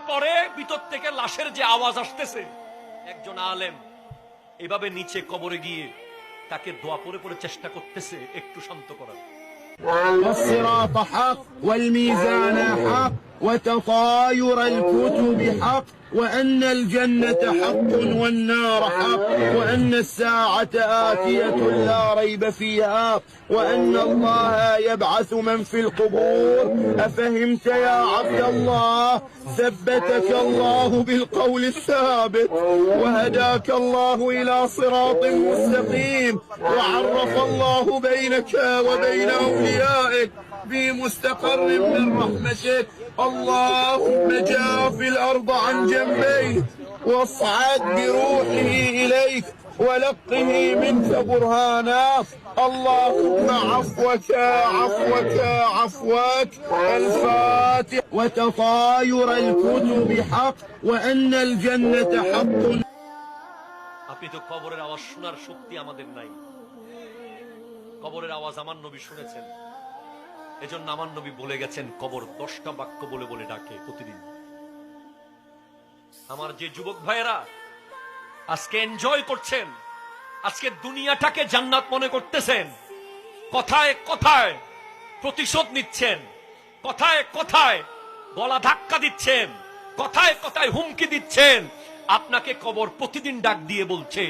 পরে ভিতর থেকে লাশের যে আওয়াজ আসতেছে, একজন আলেম এভাবে নিচে কবরে গিয়ে তাকে দোয়া পড়ে পড়ে চেষ্টা করতেছে একটু শান্ত করার। والصراط حق والميزان حق وتطاير الكتب حق وأن الجنة حق والنار حق وأن الساعة آتية لا ريب فيها وأن الله يبعث من في القبور. أفهمت يا عبد الله؟ ثبتك الله بالقول الثابت وهداك الله إلى صراط مستقيم وعرف الله بينك وبين أوليائك في مستقر من رحمتك. اللهم جاف الأرض عن جنبيه واصعد بروحه إليك ولقه منك برهانا. اللهم عفوك عفوك عفوك. الفاتح. وتطاير الكتب حق وأن الجنة حق. আপনি তো কবরের আওয়াজ শোনার শক্তি আমাদের নাই। কবরের আওয়াজ আমার নবী শুনেছেন, এজন্য আমার নবী বলে গেছেন কবর 10টা বাক্য বলে বলে ডাকে প্রতিদিন। আমার যে যুবক ভাইয়েরা আজকে এনজয় করছেন, আজকে দুনিয়াটাকে জান্নাত মনে করতেছেন, কথায় কথায় প্রতিশোধ নিচ্ছেন, কথায় কথায় গলা ধাক্কা দিচ্ছেন, কথায় কথায় হুমকি দিচ্ছেন, আপনাকে কবর প্রতিদিন ডাক দিয়ে বলছে